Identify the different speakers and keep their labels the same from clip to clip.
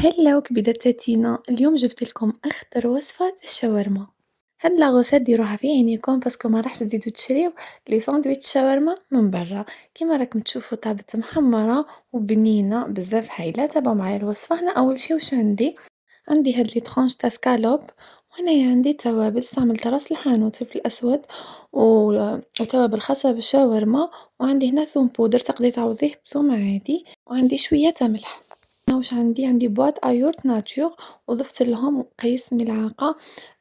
Speaker 1: هلا كبدة تينا، اليوم جبت لكم أخطر وصفة الشاورما. هاد لاغوسيت ديروها في عينيكم باسكو ما راحش تزيدو تشريو لي ساندويتش شاورما من برا. كيما راكم تشوفوا طابت محمرة وبنينة بزاف هايلة. تابعوا معايا الوصفة. هنا أول شي واش عندي هاد لي طرونش تاع سكالوب، وهنايا عندي توابل. استعملت راس الحانوت فلفل اسود وتوابل خاصة بالشاورما، وعندي هنا ثوم بودر تقدري تعوضيه بثوم عادي، وعندي شوية تاع ملح. هنا واش عندي بواط ايورت ناتور، وضفت لهم قيس ملعقة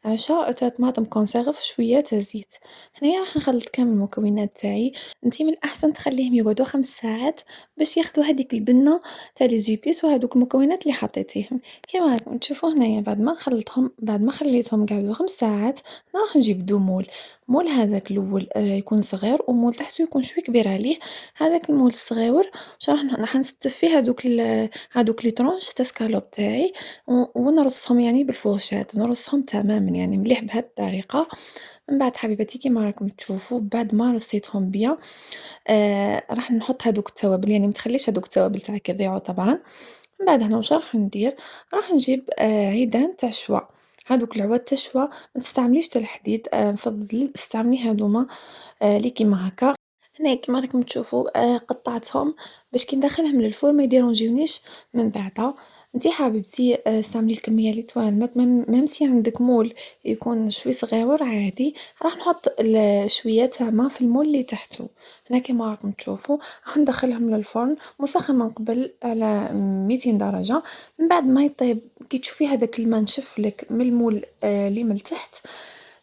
Speaker 1: عشا تاع طماطم كونسيرف شوية تاع زيت. هنايا راح نخلط كامل المكونات تاعي. انتي من الاحسن تخليهم يقعدوا 5 ساعات باش ياخدوا هذيك البنة تاع لي زيبيس وهذوك المكونات اللي حطيتيهم. كيما راكم تشوفوا هنايا بعد ما خليتهم قعدوا 5 ساعات، أنا راح نجيب مول هذاك الاول يكون صغير، ومول تحته يكون شوي كبير عليه. هذاك المول الصغير واش راح نستف فيه هادوك لي طرونش تاع سكالوب تاعي، ونرصهم يعني بالفورشات، نرصهم تماما يعني مليح بهاد الطريقة. من بعد حبيباتي كيما راكم تشوفوا بعد ما رصيتهم بيا راح نحط هادوك التوابل، يعني متخليش هادوك التوابل تاعك يضيعوا طبعا. من بعد هنا واش راح ندير، راح نجيب عيدان تاع شوا. هادوك العواد تاع شوا ما تستعمليش تاع الحديد، نفضل استعملي هادوما لي كيما هكا. هنايا كيما راكم تشوفوا قطعتهم باش كي ندخلهم للفرن ما يديرونجيونيش من بعدها. انتي حبيبتي استعملي الكميه اللي توالمك، ميم سي عندك مول يكون شوي صغير عادي، راح نحط شويه تاع ما في المول اللي تحته. هنا كيما راكم تشوفوا راح ندخلهم للفرن مسخن من قبل على 200 درجه. من بعد ما يطيب كي تشوفي هذاك الماء نشف لك من المول اللي من تحت،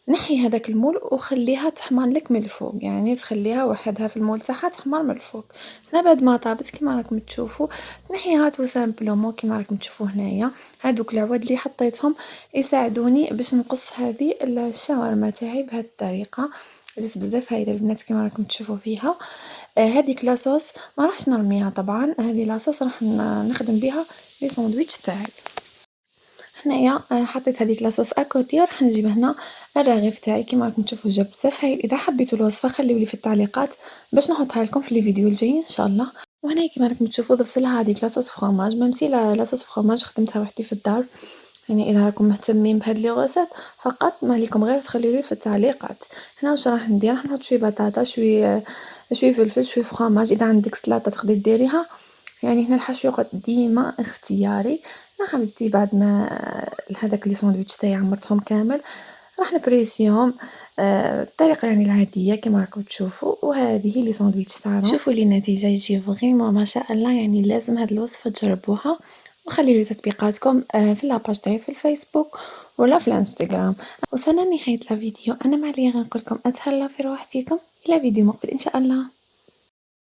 Speaker 1: نحي هذاك المول وخليها تحمر لك من الفوق، يعني تخليها وحدها في المول تاعها تحمر من الفوق. هنا بعد ما طابت كيما راكم تشوفوا نحيها تو سامبلومون كيما راكم تشوفوا هنايا. هادوك العواد اللي حطيتهم يساعدوني باش نقص هذه الشاورما تاعي بهذه الطريقه. جات بزاف هايله البنات كيما راكم تشوفوا فيها. هذيك لاصوص ما راحش نرميها طبعا، هذه لاصوص راح نخدم بها لي ساندويتش تاعي. هنايا حطيت هذيك لاصوص اكوتي، وراح نجيب هنا الرغيف تاعي كيما راكم تشوفوا جاب بزاف هايل. اذا حبيتوا الوصفه خليولي في التعليقات باش نحطها لكم في الفيديو الجاي ان شاء الله. وهنا كيما راكم تشوفوا ضفت لها هذيك لاصوص فرomاج، ميمسي لاصوص فرomاج خدمتها وحدي في الدار. يعني اذا راكم مهتمين بهاد لي غوسات فقط ما عليكم غير تخليولي في التعليقات. هنا واش راح ندير، راح نحط شويه بطاطا شويه فلفل شويه فرomاج. اذا عندك سلطه تقدري ديريها، يعني هنا الحشو يقعد ديما اختياري. انا حبيبتي بعد ما هذاك لي ساندويتش تاعي عمرتهم كامل راح نبريسيهم بالطريقه يعني العاديه كما راكم تشوفوا. وهذه لي ساندويتش تاعنا، شوفوا لي النتيجه يجي فريمون ما شاء الله. يعني لازم هاد الوصفه تجربوها، وخليوا لي تطبيقاتكم في لاباج تاعي في الفيسبوك ولا في الانستغرام. وصلنا لنهايه الفيديو. انا ما عليا غير نقول لكم اتهلا في روحتكم، الى فيديو مقبل ان شاء الله.